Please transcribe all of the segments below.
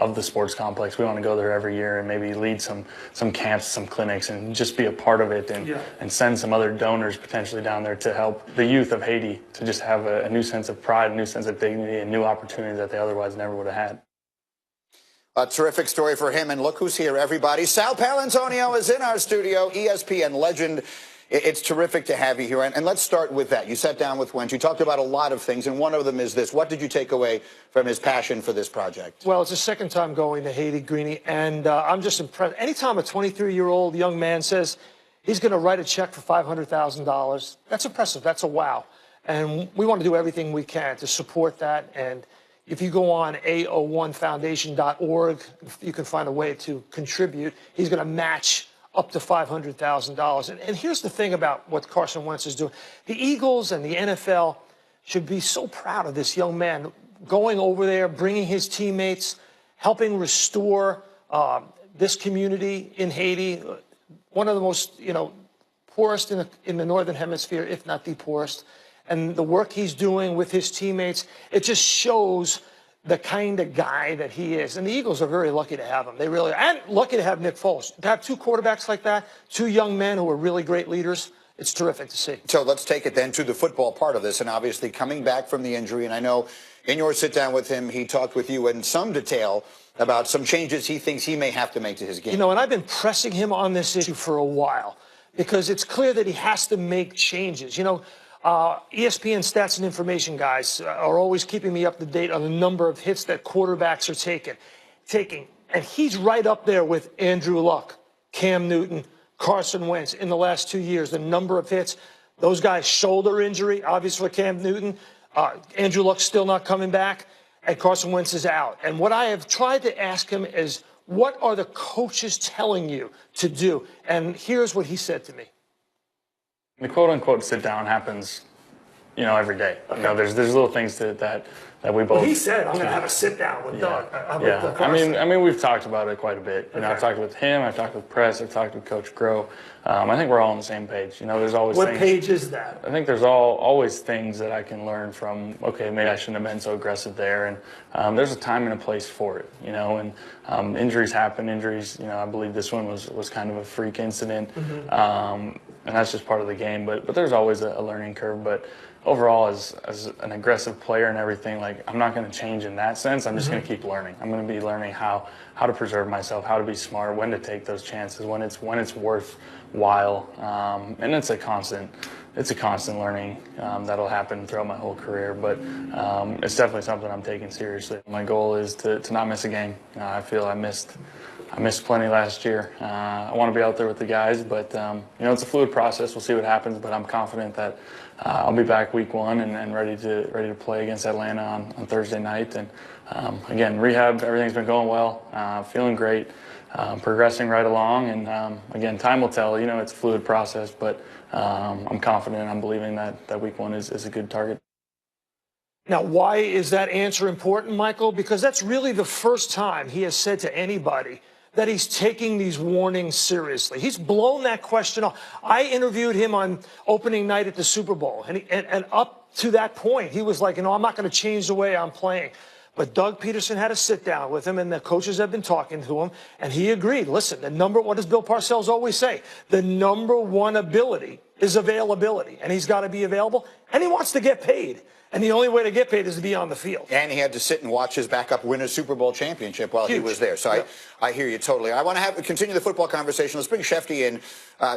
of the sports complex. We want to go there every year and maybe lead some camps, some clinics, and just be a part of it, and send some other donors potentially down there to help the youth of Haiti to just have a new sense of pride, a new sense of dignity, and new opportunities that they otherwise never would have had. A terrific story for him. And look who's here, everybody. Sal Paolantonio is in our studio, ESPN legend. It's terrific to have you here. And let's start with that. You sat down with Wentz. You talked about a lot of things, and one of them is this. What did you take away from his passion for this project? Well, it's the second time going to Haiti, Greeny, and I'm just impressed. Anytime a 23-year-old young man says he's going to write a check for $500,000, that's impressive. That's a wow. And we want to do everything we can to support that. And if you go on ao1foundation.org, you can find a way to contribute. He's going to match up to $500,000. And here's the thing about what Carson Wentz is doing. The Eagles and the NFL should be so proud of this young man going over there, bringing his teammates, helping restore this community in Haiti, one of the most, poorest in the Northern Hemisphere, if not the poorest. And the work he's doing with his teammates, it just shows the kind of guy that he is. And the Eagles are very lucky to have him. They really are. And lucky to have Nick Foles. To have two quarterbacks like that, two young men who are really great leaders, it's terrific to see. So let's take it then to the football part of this. And obviously coming back from the injury, and I know in your sit-down with him, he talked with you in some detail about some changes he thinks he may have to make to his game. And I've been pressing him on this issue for a while because it's clear that he has to make changes. ESPN stats and information guys are always keeping me up to date on the number of hits that quarterbacks are taking. And he's right up there with Andrew Luck, Cam Newton, Carson Wentz in the last 2 years. The number of hits, those guys, shoulder injury, obviously Cam Newton, Andrew Luck's still not coming back, and Carson Wentz is out. And what I have tried to ask him is, what are the coaches telling you to do? And here's what he said to me. The quote-unquote sit-down happens, every day. Okay. There's little things that we both. Well, he said, "I'm going to have a sit-down with Doug." I mean, we've talked about it quite a bit. I've talked with him, I've talked with press, I've talked with Coach Groh. I think we're all on the same page. There's always. What page is that? I think there's always things that I can learn from. Okay, maybe I shouldn't have been so aggressive there, and there's a time and a place for it. And injuries happen. Injuries. I believe this one was kind of a freak incident. Mm-hmm. And that's just part of the game, but there's always a learning curve. But overall, as an aggressive player and everything, I'm not going to change in that sense. I'm just going to keep learning. I'm going to be learning how to preserve myself, how to be smart, when to take those chances, when it's worthwhile. And it's a constant learning that'll happen throughout my whole career. But it's definitely something I'm taking seriously. My goal is to not miss a game. I feel I missed plenty last year. I want to be out there with the guys, but it's a fluid process. We'll see what happens, but I'm confident that I'll be back week 1 and ready to play against Atlanta on Thursday night. And again, rehab, everything's been going well. Feeling great, progressing right along. And again, time will tell. It's a fluid process, but I'm confident. I'm believing that week 1 is a good target. Now, why is that answer important, Michael? Because that's really the first time he has said to anybody that he's taking these warnings seriously. He's blown that question off. I interviewed him on opening night at the Super Bowl, and up to that point, he was like, I'm not going to change the way I'm playing. But Doug Peterson had a sit-down with him, and the coaches have been talking to him, and he agreed. Listen, what does Bill Parcells always say? The number one ability is availability, and he's got to be available, and he wants to get paid. And the only way to get paid is to be on the field. And he had to sit and watch his backup win a Super Bowl championship while he was there. So I hear you totally. I want to continue the football conversation. Let's bring Shefty in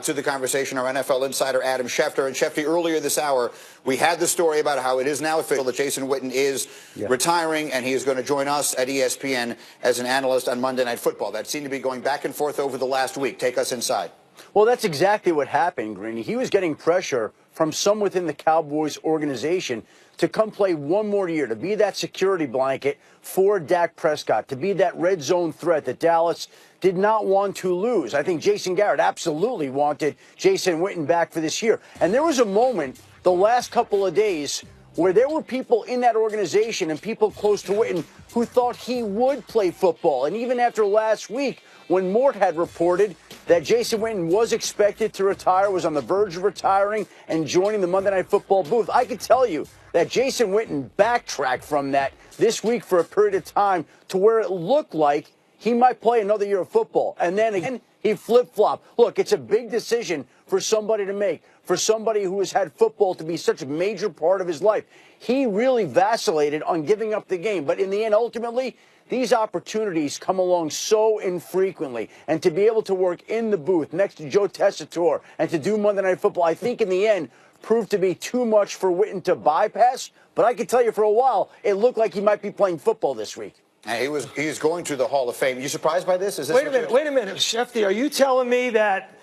to the conversation, our NFL insider, Adam Schefter. And Shefty, earlier this hour, we had the story about how it is now official that Jason Witten is retiring, and he is going to join us at ESPN as an analyst on Monday Night Football. That seemed to be going back and forth over the last week. Take us inside. Well, that's exactly what happened, Greeny. He was getting pressure from some within the Cowboys organization to come play one more year, to be that security blanket for Dak Prescott, to be that red zone threat that Dallas did not want to lose. I think Jason Garrett absolutely wanted Jason Witten back for this year. And there was a moment the last couple of days where there were people in that organization and people close to Witten who thought he would play football. And even after last week, when Mort had reported that Jason Witten was expected to retire, was on the verge of retiring and joining the Monday Night Football booth, I could tell you that Jason Witten backtracked from that this week for a period of time to where it looked like he might play another year of football. And then again, he flip-flopped. Look, it's a big decision for somebody to make, for somebody who has had football to be such a major part of his life. He really vacillated on giving up the game. But in the end, ultimately, these opportunities come along so infrequently. And to be able to work in the booth next to Joe Tessitore and to do Monday Night Football, I think in the end proved to be too much for Witten to bypass. But I can tell you for a while, it looked like he might be playing football this week. And he's going to the Hall of Fame. You surprised by this? Wait a minute, Shefty. Are you telling me that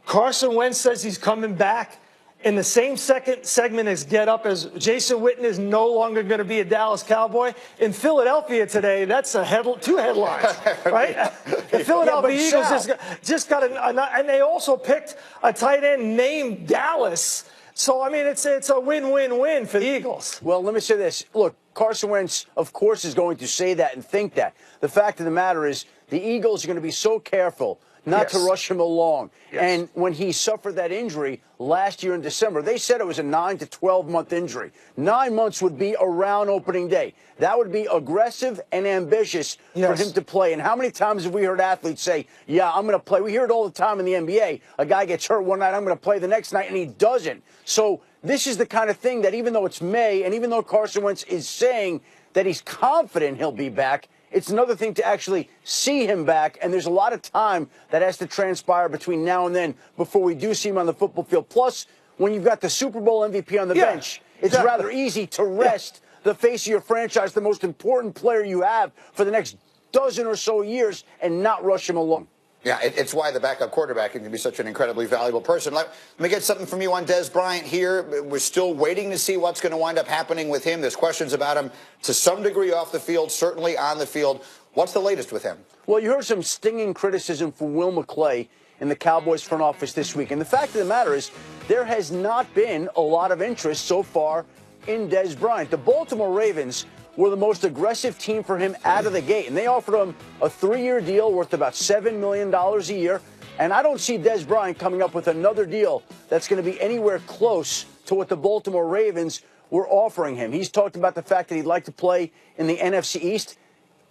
Carson Wentz says he's coming back in the same second segment as Get Up as Jason Witten is no longer going to be a Dallas Cowboy? In Philadelphia today, that's two headlines, right? The Philadelphia Eagles just got and they also picked a tight end named Dallas. So, I mean, it's a win-win-win for the Eagles. Well, let me say this. Look, Carson Wentz, of course, is going to say that and think that. The fact of the matter is the Eagles are going to be so careful not to rush him along. Yes. And when he suffered that injury last year in December, they said it was a 9 to 12-month injury. 9 months would be around opening day. That would be aggressive and ambitious for him to play. And how many times have we heard athletes say, yeah, I'm going to play? We hear it all the time in the NBA. A guy gets hurt one night, I'm going to play the next night, and he doesn't. So this is the kind of thing that even though it's May and even though Carson Wentz is saying that he's confident he'll be back, it's another thing to actually see him back, and there's a lot of time that has to transpire between now and then before we do see him on the football field. Plus, when you've got the Super Bowl MVP on the bench, it's rather easy to rest the face of your franchise, the most important player you have for the next dozen or so years, and not rush him along. Yeah, it's why the backup quarterback can be such an incredibly valuable person. Let me get something from you on Dez Bryant here. We're still waiting to see what's going to wind up happening with him. There's questions about him to some degree off the field, certainly on the field. What's the latest with him? Well, you heard some stinging criticism from Will McClay in the Cowboys front office this week. And the fact of the matter is there has not been a lot of interest so far in Dez Bryant. The Baltimore Ravens were the most aggressive team for him out of the gate. And they offered him a 3-year deal worth about $7 million a year. And I don't see Dez Bryant coming up with another deal that's going to be anywhere close to what the Baltimore Ravens were offering him. He's talked about the fact that he'd like to play in the NFC East.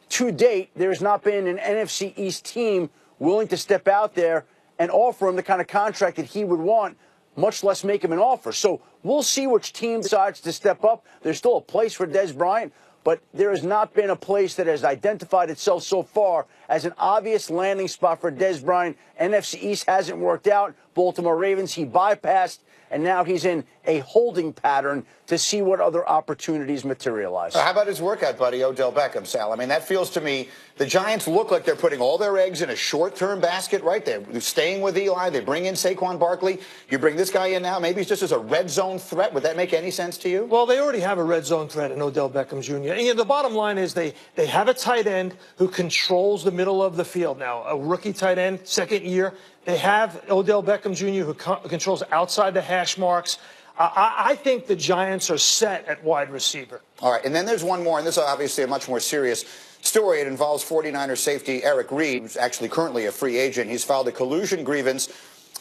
To date, there has not been an NFC East team willing to step out there and offer him the kind of contract that he would want, much less make him an offer. So we'll see which team decides to step up. There's still a place for Dez Bryant, but there has not been a place that has identified itself so far as an obvious landing spot for Dez Bryant. NFC East hasn't worked out. Baltimore Ravens, he bypassed, and now he's in a holding pattern to see what other opportunities materialize. How about his workout buddy, Odell Beckham, Sal? I mean, that feels to me, the Giants look like they're putting all their eggs in a short-term basket, right? They're staying with Eli. They bring in Saquon Barkley. You bring this guy in now. Maybe he's just as a red zone threat. Would that make any sense to you? Well, they already have a red zone threat in Odell Beckham Jr. And the bottom line is they have a tight end who controls the middle of the field now, a rookie tight end, second year. They have Odell Beckham Jr. who controls outside the hash marks. I think the Giants are set at wide receiver. All right, and then there's one more, and this is obviously a much more serious story. It involves 49ers safety Eric Reid, who's actually currently a free agent. He's filed a collusion grievance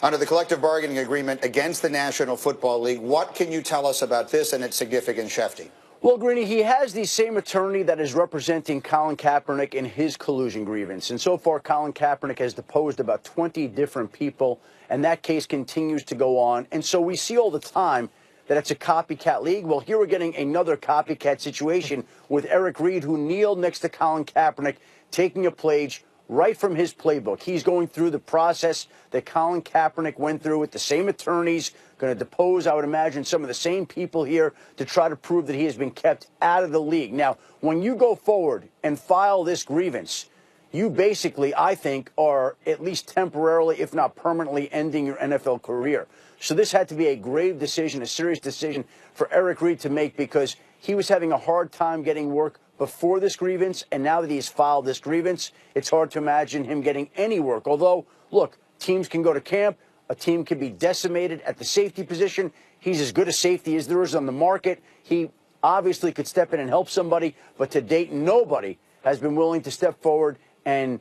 under the collective bargaining agreement against the National Football League. What can you tell us about this and its significance, Shefty? Well, Greeny, he has the same attorney that is representing Colin Kaepernick in his collusion grievance. And so far, Colin Kaepernick has deposed about 20 different people, and that case continues to go on. And so we see all the time that it's a copycat league. Well, here we're getting another copycat situation with Eric Reid, who kneeled next to Colin Kaepernick, taking a pledge right from his playbook. He's going through the process that Colin Kaepernick went through with the same attorneys, going to depose, I would imagine, some of the same people here to try to prove that he has been kept out of the league. Now, when you go forward and file this grievance, you basically, I think, are at least temporarily, if not permanently, ending your NFL career. So this had to be a grave decision, a serious decision for Eric Reid to make, because he was having a hard time getting work before this grievance, and now that he's filed this grievance, it's hard to imagine him getting any work. Although, look, teams can go to camp, a team can be decimated at the safety position. He's as good a safety as there is on the market. He obviously could step in and help somebody, but to date, nobody has been willing to step forward and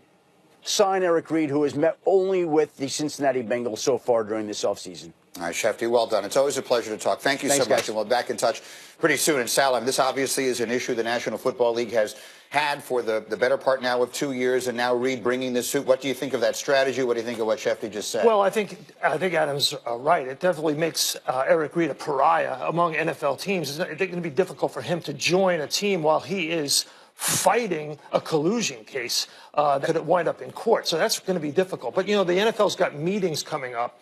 sign Eric Reid, who has met only with the Cincinnati Bengals so far during this offseason. All right, Shefty, well done. It's always a pleasure to talk. Thank you Thanks, so much, guys. and we'll be back in touch pretty soon. And Salim, this obviously is an issue the National Football League has had for the better part now of 2 years, and now Reed bringing this suit. What do you think of that strategy? What do you think of what Shefty just said? Well, I think Adam's right. It definitely makes Eric Reed a pariah among NFL teams. It's going to be difficult for him to join a team while he is fighting a collusion case that could wind up in court. So that's going to be difficult. But, you know, the NFL's got meetings coming up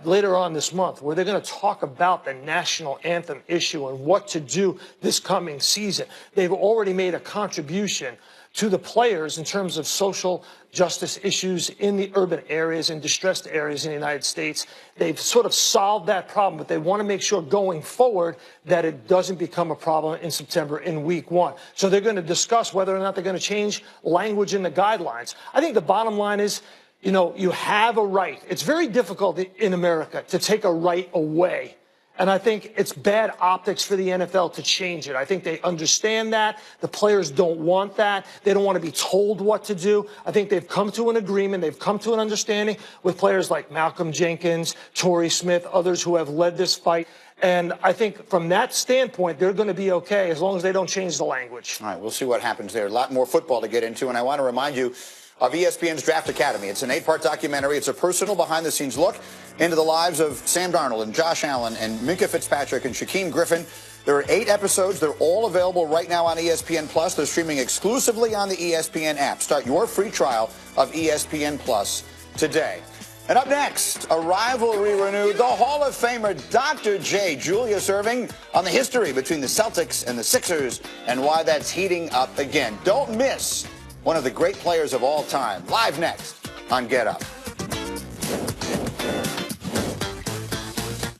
later on this month where they're going to talk about the national anthem issue and what to do this coming season. They've already made a contribution to the players in terms of social justice issues in the urban areas and distressed areas in the United States. They've sort of solved that problem, but they want to make sure going forward that it doesn't become a problem in September in week 1. So they're going to discuss whether or not they're going to change language in the guidelines. I think the bottom line is, you know, you have a right. It's very difficult in America to take a right away. And I think it's bad optics for the NFL to change it. I think they understand that. The players don't want that. They don't want to be told what to do. I think they've come to an agreement. They've come to an understanding with players like Malcolm Jenkins, Torrey Smith, others who have led this fight. And I think from that standpoint, they're going to be okay as long as they don't change the language. All right, we'll see what happens there. A lot more football to get into, and I want to remind you of ESPN's Draft Academy. It's an 8-part documentary. It's a personal behind-the-scenes look into the lives of Sam Darnold and Josh Allen and Minkah Fitzpatrick and Shaquem Griffin. There are 8 episodes. They're all available right now on ESPN+. They're streaming exclusively on the ESPN app. Start your free trial of ESPN+ today. And up next, a rivalry renewed. The Hall of Famer Dr. J. Julius Erving on the history between the Celtics and the Sixers and why that's heating up again. Don't miss one of the great players of all time. Live next on Get Up.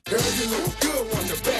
Girl, you look good on the back.